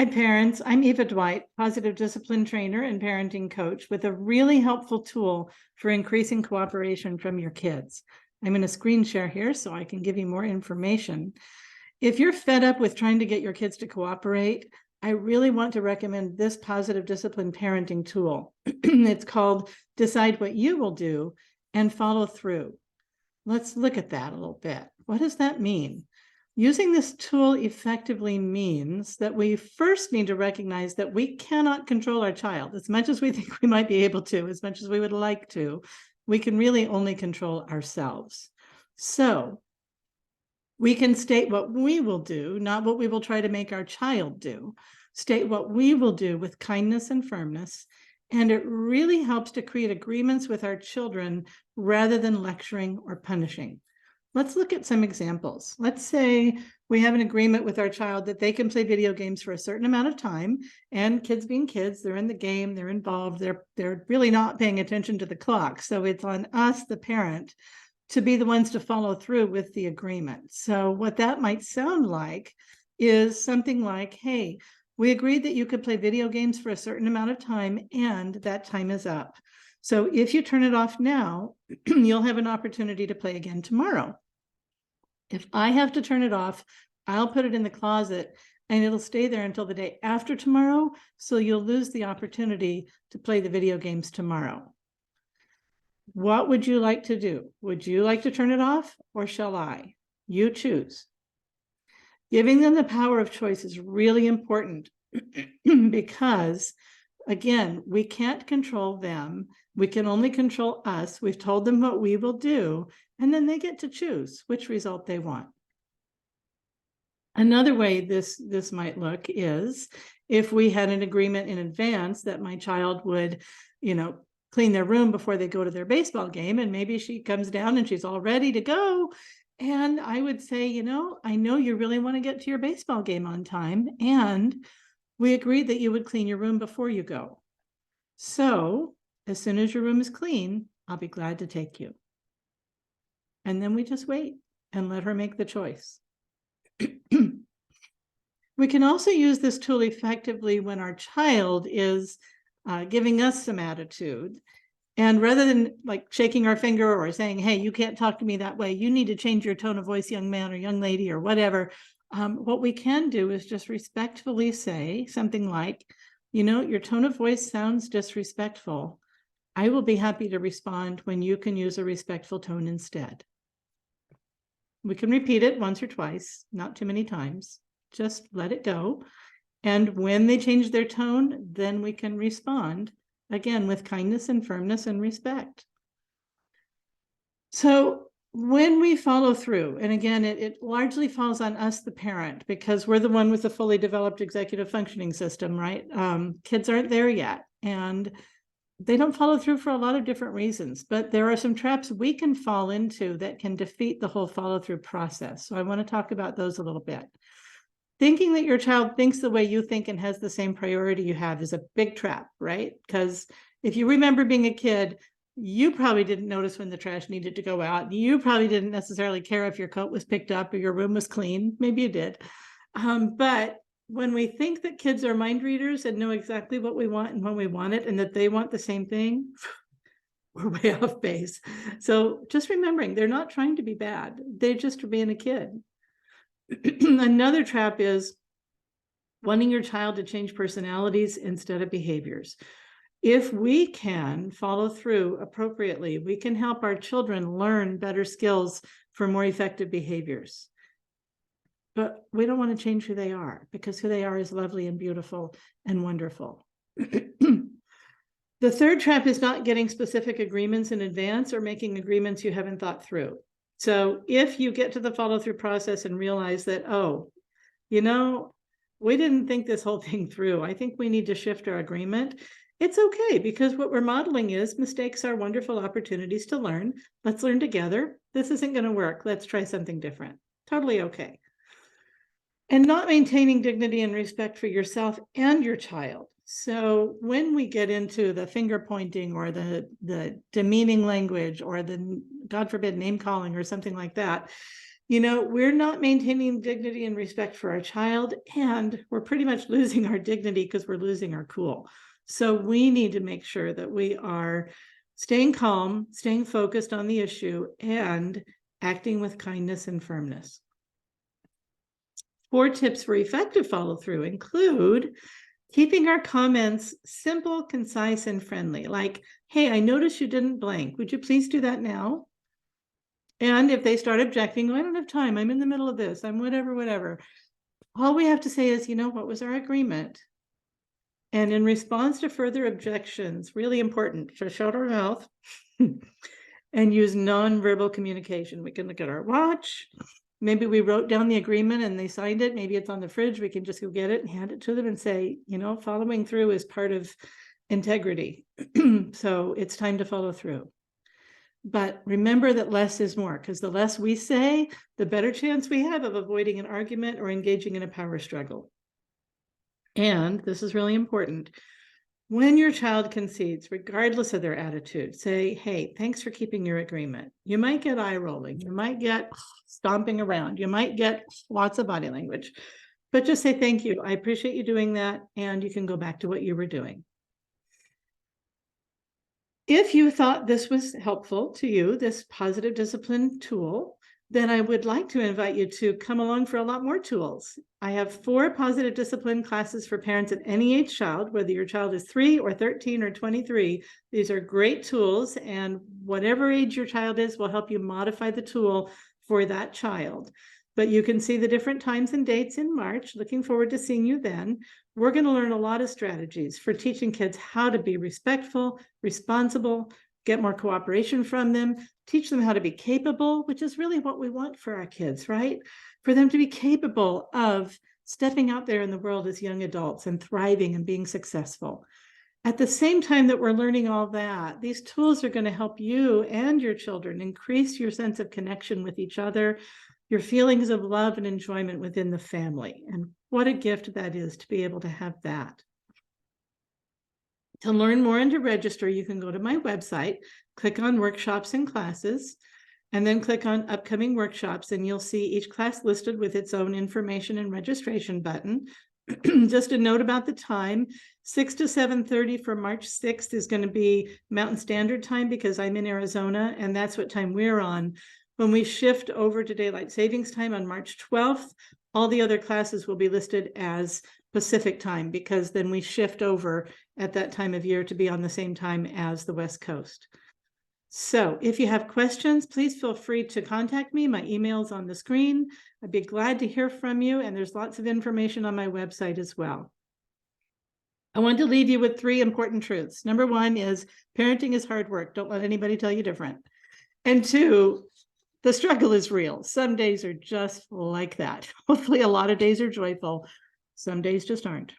Hi, parents. I'm Eva Dwight, positive discipline trainer and parenting coach with a really helpful tool for increasing cooperation from your kids. I'm going to screen share here so I can give you more information. If you're fed up with trying to get your kids to cooperate, I really want to recommend this positive discipline parenting tool. It's called Decide What You Will Do and Follow Through. Let's look at that a little bit. What does that mean? Using this tool effectively means that we first need to recognize that we cannot control our child as much as we think we might be able to, as much as we would like to. We can really only control ourselves. So we can state what we will do, not what we will try to make our child do. State what we will do with kindness and firmness. And it really helps to create agreements with our children rather than lecturing or punishing. Let's look at some examples. Let's say we have an agreement with our child that they can play video games for a certain amount of time, and kids being kids, they're in the game, they're involved, they're really not paying attention to the clock. So it's on us, the parent, to be the ones to follow through with the agreement. So what that might sound like is something like, hey, we agreed that you could play video games for a certain amount of time, and that time is up. So if you turn it off now, you'll have an opportunity to play again tomorrow. If I have to turn it off, I'll put it in the closet and it'll stay there until the day after tomorrow. So you'll lose the opportunity to play the video games tomorrow. What would you like to do? Would you like to turn it off or shall I? You choose. Giving them the power of choice is really important because, again, we can't control them. We can only control us. We've told them what we will do, and then they get to choose which result they want. Another way this might look is if we had an agreement in advance that my child would, clean their room before they go to their baseball game, and maybe she comes down and she's all ready to go. And I would say, I know you really want to get to your baseball game on time, and we agreed that you would clean your room before you go. So as soon as your room is clean, I'll be glad to take you. And then we just wait and let her make the choice. We can also use this tool effectively when our child is giving us some attitude. And rather than like shaking our finger or saying, hey, you can't talk to me that way, you need to change your tone of voice, young man or young lady or whatever, what we can do is just respectfully say something like, your tone of voice sounds disrespectful. I will be happy to respond when you can use a respectful tone instead. We can repeat it once or twice, not too many times. Just let it go. And when they change their tone, then we can respond, again, with kindness and firmness and respect. So when we follow through, and again, it largely falls on us, the parent, because we're the one with the fully developed executive functioning system, right? Kids aren't there yet, and they don't follow through for a lot of different reasons, but there are some traps we can fall into that can defeat the whole follow through process. So I want to talk about those a little bit. Thinking that your child thinks the way you think and has the same priority you have is a big trap, right? Because if you remember being a kid, you probably didn't notice when the trash needed to go out. You probably didn't necessarily care if your coat was picked up or your room was clean. Maybe you did. But when we think that kids are mind readers and know exactly what we want and when we want it and that they want the same thing, we're way off base. So just remembering, they're not trying to be bad. They're just being a kid. Another trap is wanting your child to change personalities instead of behaviors. If we can follow through appropriately, we can help our children learn better skills for more effective behaviors. But we don't want to change who they are, because who they are is lovely and beautiful and wonderful. The third trap is not getting specific agreements in advance or making agreements you haven't thought through. So if you get to the follow through process and realize that, oh, we didn't think this whole thing through, I think we need to shift our agreement. It's okay, because what we're modeling is mistakes are wonderful opportunities to learn. Let's learn together. This isn't going to work. Let's try something different. Totally okay. And not maintaining dignity and respect for yourself and your child. So when we get into the finger pointing or the demeaning language or the, God forbid, name calling or something like that, we're not maintaining dignity and respect for our child, and we're pretty much losing our dignity because we're losing our cool. So we need to make sure that we are staying calm, staying focused on the issue, and acting with kindness and firmness. 4 tips for effective follow-through include keeping our comments simple, concise, and friendly. Like, hey, I noticed you didn't blank. Would you please do that now? And if they start objecting, I don't have time, I'm in the middle of this, I'm whatever. All we have to say is, what was our agreement? And in response to further objections, really important, to shut our mouth and use nonverbal communication. We can look at our watch. Maybe we wrote down the agreement and they signed it. Maybe it's on the fridge. We can just go get it and hand it to them and say, following through is part of integrity. So it's time to follow through. But remember that less is more, because the less we say, the better chance we have of avoiding an argument or engaging in a power struggle. And this is really important. When your child concedes, regardless of their attitude, say, hey, thanks for keeping your agreement. You might get eye rolling. You might get stomping around. You might get lots of body language. But just say, thank you. I appreciate you doing that. And you can go back to what you were doing. If you thought this was helpful to you, this positive discipline tool, then I would like to invite you to come along for a lot more tools. I have 4 positive discipline classes for parents of any age child, whether your child is 3 or 13 or 23. These are great tools, and whatever age your child is will help you modify the tool for that child. But you can see the different times and dates in March. Looking forward to seeing you then. We're going to learn a lot of strategies for teaching kids how to be respectful, responsible, get more cooperation from them, teach them how to be capable, which is really what we want for our kids, right? For them to be capable of stepping out there in the world as young adults and thriving and being successful. At the same time that we're learning all that, these tools are going to help you and your children increase your sense of connection with each other, your feelings of love and enjoyment within the family. And what a gift that is to be able to have that. To learn more and to register, you can go to my website, click on workshops and classes, and then click on upcoming workshops, and you'll see each class listed with its own information and registration button. Just a note about the time, 6 to 7:30 for March 6th is going to be Mountain Standard Time because I'm in Arizona, and that's what time we're on. When we shift over to Daylight Savings Time on March 12th, all the other classes will be listed as Pacific Time because then we shift over at that time of year to be on the same time as the West Coast. So if you have questions, please feel free to contact me. My email is on the screen. I'd be glad to hear from you, and there's lots of information on my website as well. I want to leave you with 3 important truths. Number 1 is parenting is hard work. Don't let anybody tell you different. And 2, the struggle is real. Some days are just like that. Hopefully a lot of days are joyful. Some days just aren't.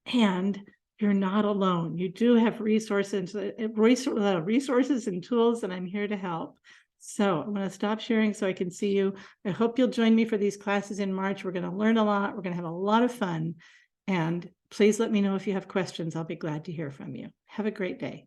And you're not alone. You do have resources and tools, and I'm here to help. So I'm going to stop sharing so I can see you. I hope you'll join me for these classes in March. We're going to learn a lot. We're going to have a lot of fun. And please let me know if you have questions. I'll be glad to hear from you. Have a great day.